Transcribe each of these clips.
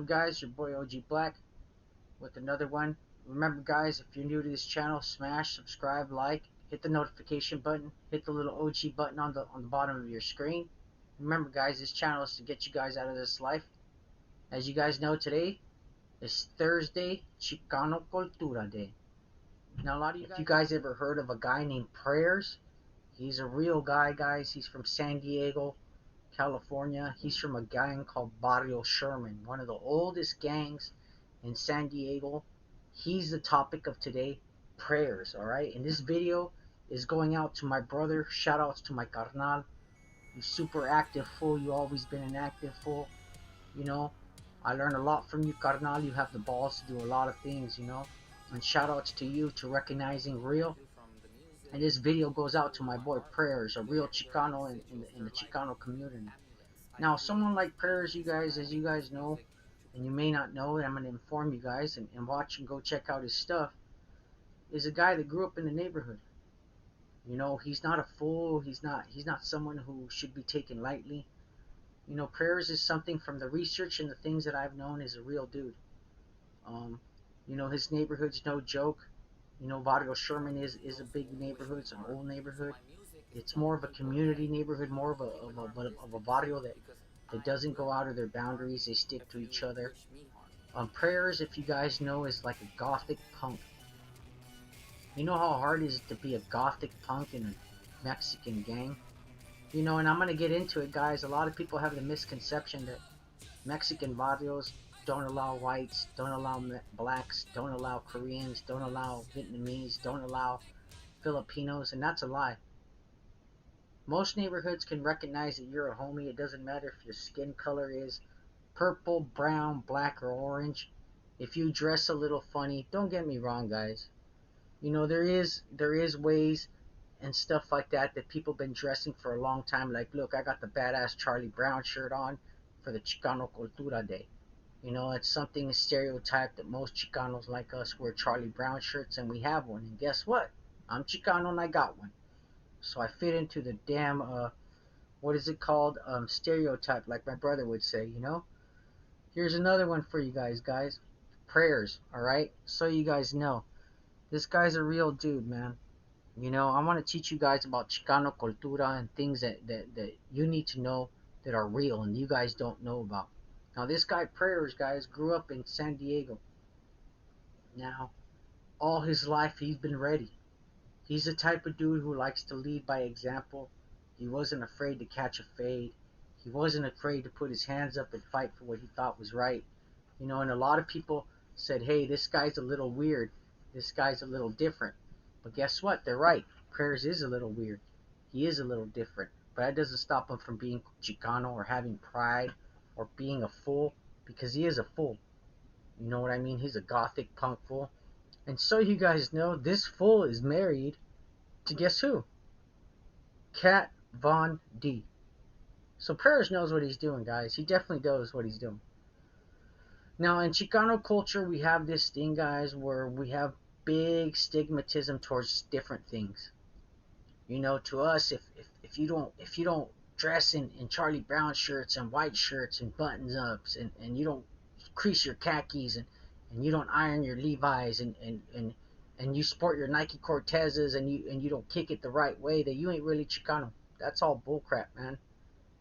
guys? Your boy OG Black with another one. Remember guys, if you're new to this channel, smash, subscribe, like, hit the notification button, hit the little OG button on the bottom of your screen. Remember guys, this channel is to get you guys out of this life. As you guys know, today is Thursday, Chicano Cultura Day. Now a lot of you guys ever heard of a guy named Prayers? He's a real guy, guys. He's from San Diego, California. He's from a gang called Barrio Sherman, one of the oldest gangs in San Diego. He's the topic of today, Prayers, alright? And this video is going out to my brother. Shout outs to my carnal. You super active fool. You always been an active fool. You know, I learned a lot from you, carnal. You have the balls to do a lot of things, you know. And shout outs to you to recognizing real. And this video goes out to my boy Prayers, a real Chicano in the Chicano community. Now, someone like Prayers, you guys, as you guys know, and you may not know, and I'm going to inform you guys and watch and go check out his stuff, is a guy that grew up in the neighborhood. You know, he's not a fool. He's not someone who should be taken lightly. You know, Prayers is something from the research and the things that I've known is a real dude. You know, his neighborhood's no joke. You know, Barrio Sherman is a big neighborhood. It's an old neighborhood. It's more of a community neighborhood, more of a barrio that doesn't go out of their boundaries. They stick to each other. Prayers, if you guys know, is like a gothic punk. You know how hard it is to be a gothic punk in a Mexican gang? You know, and I'm going to get into it, guys. A lot of people have the misconception that Mexican barrios don't allow whites, don't allow blacks, don't allow Koreans, don't allow Vietnamese, don't allow Filipinos, and that's a lie. Most neighborhoods can recognize that you're a homie. It doesn't matter if your skin color is purple, brown, black, or orange. If you dress a little funny, don't get me wrong, guys. You know, there is ways and stuff like that people been dressing for a long time. Like, look, I got the badass Charlie Brown shirt on for the Chicano Cultura Day. You know, it's something stereotyped that most Chicanos like us wear Charlie Brown shirts, and we have one. And guess what? I'm Chicano and I got one. So I fit into the damn, what is it called? Stereotype, like my brother would say, you know? Here's another one for you guys. Prayers, alright? So you guys know. This guy's a real dude, man. You know, I want to teach you guys about Chicano Cultura and things that you need to know that are real and you guys don't know about. Now, this guy, Prayers, guys, grew up in San Diego. Now, all his life, he's been ready. He's the type of dude who likes to lead by example. He wasn't afraid to catch a fade. He wasn't afraid to put his hands up and fight for what he thought was right. You know, and a lot of people said, hey, this guy's a little weird. This guy's a little different. But guess what? They're right. Prayers is a little weird. He is a little different. But that doesn't stop him from being Chicano or having pride or being a fool, because he is a fool. You know what I mean? He's a gothic punk fool. And so you guys know, this fool is married to guess who? Kat Von D. So Prayers knows what he's doing, guys. He definitely knows what he's doing. Now, in Chicano culture, we have this thing, guys, where we have big stigmatism towards different things. You know, to us, if you don't dress in Charlie Brown shirts and white shirts and buttons ups and you don't crease your khakis and you don't iron your Levi's and you sport your Nike Cortezes and you don't kick it the right way, that you ain't really Chicano. That's all bullcrap, man.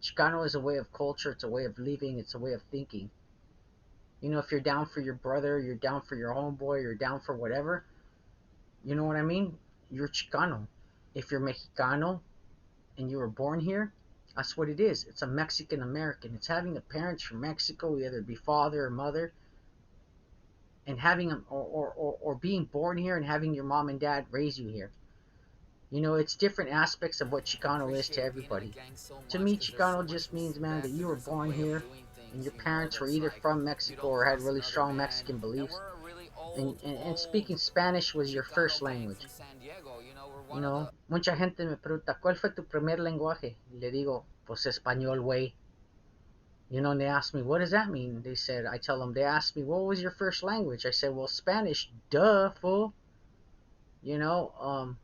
Chicano is a way of culture, it's a way of living, it's a way of thinking. You know, if you're down for your brother, you're down for your homeboy, you're down for whatever, you know what I mean? You're Chicano. If you're Mexicano and you were born here, that's what it is. It's a Mexican American. It's having the parents from Mexico, either be father or mother, and having them, or being born here and having your mom and dad raise you here. You know, it's different aspects of what Chicano is to everybody. To me, Chicano just means, man, that you were born here and your parents were either from Mexico or had really strong Mexican beliefs. And speaking Spanish was your first language. You know, mucha gente me pregunta, ¿cuál fue tu primer lenguaje? Y le digo, pues español, güey. You know, and they ask me, what does that mean? I tell them, they asked me, what was your first language? I said, well, Spanish, duh, fool. You know,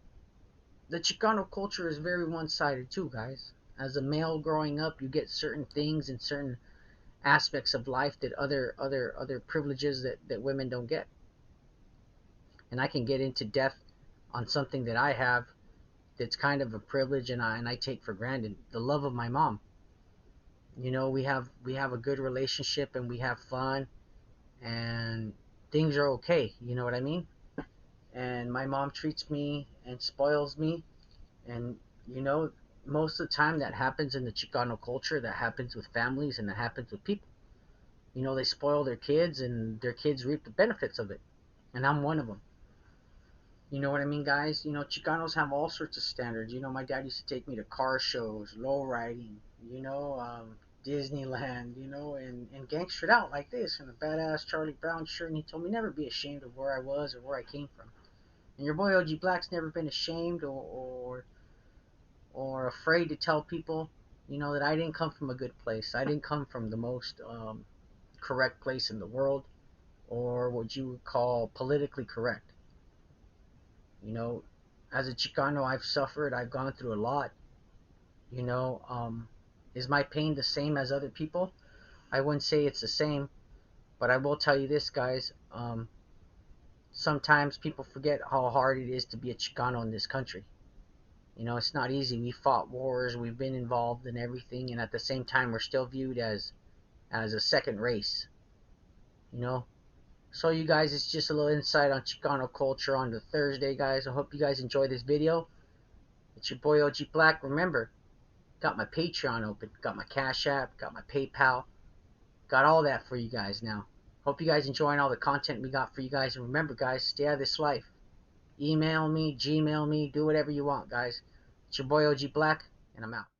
the Chicano culture is very one-sided too, guys. As a male growing up, you get certain things and certain aspects of life that other privileges that women don't get. And I can get into depth on something that I have that's kind of a privilege, and I take for granted, the love of my mom. We have a good relationship, and we have fun, and things are okay. You know what I mean? And my mom treats me and spoils me, and you know most of the time that happens in the Chicano culture, that happens with families, and that happens with people. They spoil their kids, and their kids reap the benefits of it, and I'm one of them. You know what I mean, guys? Chicanos have all sorts of standards. My dad used to take me to car shows, low riding, Disneyland, and gangstered out like this in a badass Charlie Brown shirt. And he told me never be ashamed of where I was or where I came from. And your boy OG Black's never been ashamed or afraid to tell people, that I didn't come from a good place. I didn't come from the most correct place in the world, or what you would call politically correct. You know, as a Chicano, I've suffered. I've gone through a lot. You know, is my pain the same as other people? I wouldn't say it's the same, but I will tell you this, guys. Sometimes people forget how hard it is to be a Chicano in this country. It's not easy. We fought wars. We've been involved in everything, and at the same time, we're still viewed as a second race. You know. So you guys, it's just a little insight on Chicano culture on the Thursday, guys. I hope you guys enjoy this video. It's your boy OG Black. Remember, got my Patreon open, got my Cash App, got my PayPal, got all that for you guys now. Hope you guys enjoying all the content we got for you guys. And remember, guys, stay out of this life. Email me, Gmail me, do whatever you want, guys. It's your boy OG Black, and I'm out.